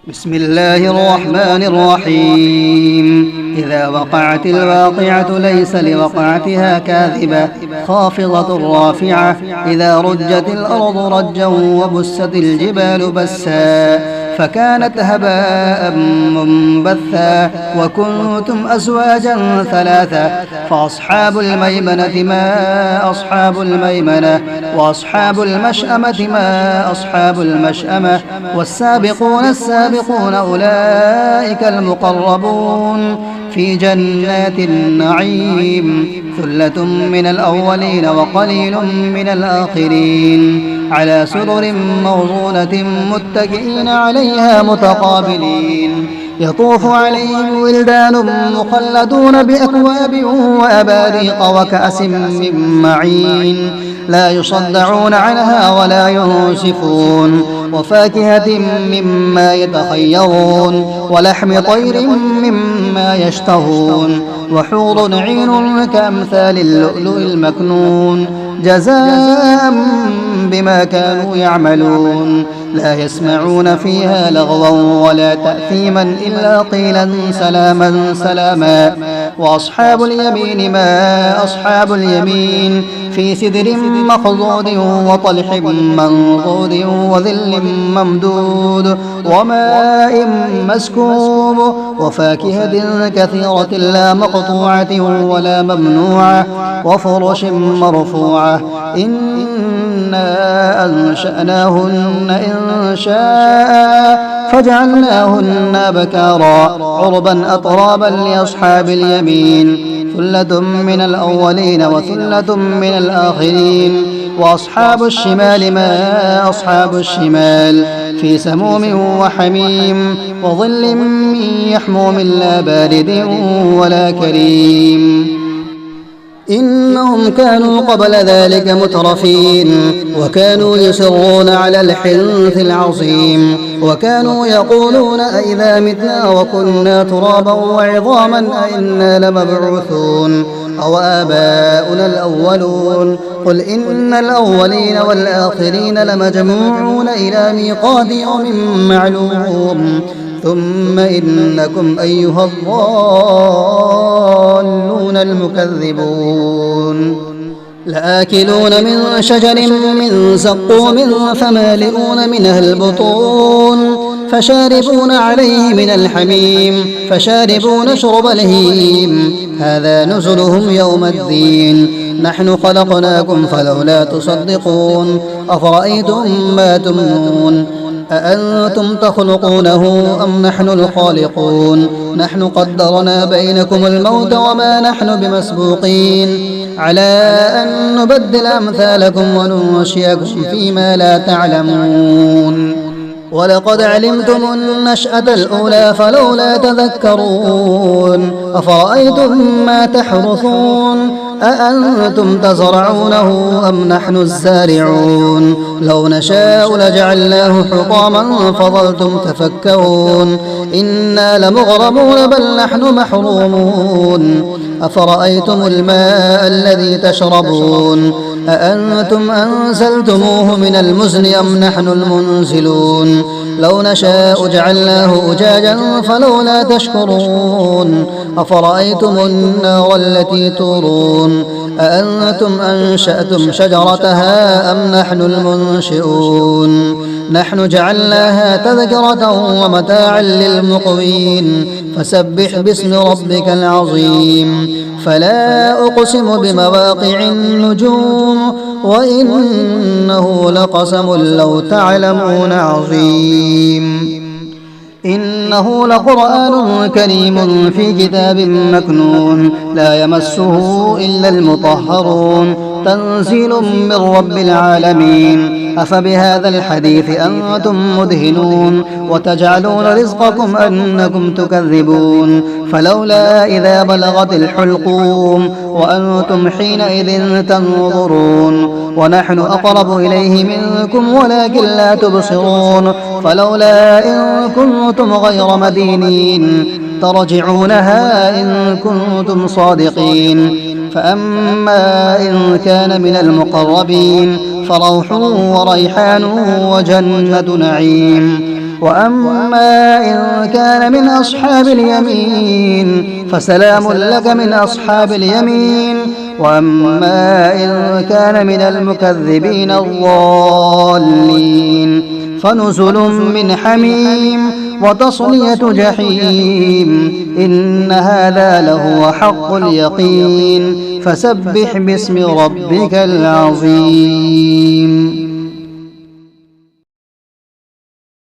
بسم الله الرحمن الرحيم. إذا وقعت الواقعة ليس لوقعتها كاذبة خافضة رافعة. إذا رجت الأرض رجا وبست الجبال بسا فكانت هباء منبثا وكنتم أزواجا ثلاثا فأصحاب الميمنة ما أصحاب الميمنة وأصحاب المشأمة ما أصحاب المشأمة والسابقون السابقون أولئك المقربون في جنات النعيم. ثلة من الأولين وقليل من الآخرين على سرر موضونة متكئين عليها متقابلين. يطوف عليهم ولدان مخلدون بأكواب وأباريق وكأس من معين لا يصدعون عنها ولا ينصفون وفاكهة مما يتخيرون ولحم طير مما يشتهون وحور عين كأمثال اللؤلؤ المكنون جزاء بما كانوا يعملون. لا يسمعون فيها لغوا ولا تأثيما إلا قيلا سلاما سلاما. وأصحاب اليمين ما أصحاب اليمين في سدر مخضود وطلح منضود وظل ممدود وماء مسكوب وفاكهة كثيرة لا مقطوعة ولا ممنوعة وفرش مرفوعة. إنا أنشأناهن إنشاء فجعلناهن بكارا عربا أترابا لأصحاب اليمين. ثلة من الأولين وثلة من الآخرين. وأصحاب الشمال ما أصحاب الشمال في سموم وحميم وظل من يحموم لا بارد ولا كريم. إنهم كانوا قبل ذلك مترفين وكانوا يصرون على الحنث العظيم وكانوا يقولون أئذا متنا وكنا ترابا وعظاما أئنا لمبعوثون أو آباؤنا الأولون. قل إن الأولين والآخرين لمجموعون إلى ميقات يوم معلوم ثم إنكم أيها الضالون المكذبون لآكلون من شجر من زقوم فمالئون منها البطون فشاربون عليه من الحميم فشاربون شرب الهيم هذا نزلهم يوم الدين. نحن خلقناكم فلولا تصدقون. أفرأيتم ما تمنون أأنتم تخلقونه أم نحن الخالقون. نحن قدرنا بينكم الموت وما نحن بمسبوقين على أن نبدل أمثالكم وننشئكم فيما لا تعلمون. ولقد علمتم النشأة الأولى فلولا تذكرون. أفرأيتم ما تحرثون أأنتم تزرعونه أم نحن الزارعون. لو نشاء لجعلناه حطاما فظلتم تفكرون. إنا لمغرمون بل نحن محرومون. أفرأيتم الماء الذي تشربون أأنتم أنزلتموه من المزن أم نحن المنزلون. لو نشاء جعلناه أجاجا فلولا تشكرون. أفرأيتم النار التي تورون أأنتم أنشأتم شجرتها أم نحن المنشئون. نحن جعلناها تذكرة ومتاعا للمقوين فسبح باسم ربك العظيم. فلا أقسم بمواقع النجوم وإنه لقسم لو تعلمون عظيم. إنه لقرآن كريم في كتاب مكنون لا يمسه إلا المطهرون تنزيل من رب العالمين. أفبهذا الحديث أنتم مدهنون وتجعلون رزقكم أنكم تكذبون. فلولا إذا بلغت الحلقوم وأنتم حينئذ تنظرون ونحن أقرب إليه منكم ولكن لا تبصرون. فلولا إن كنتم غير مدينين ترجعونها إن كنتم صادقين. فأما إن كان من المقربين فروح وريحان وجنة نعيم وأما إن كان من أصحاب اليمين فسلام لك من أصحاب اليمين. وأما إن كان من المكذبين الضالين فنزل من حميم وتصلية جحيم. إن هذا لهو حق اليقين. فسبح باسم ربك العظيم.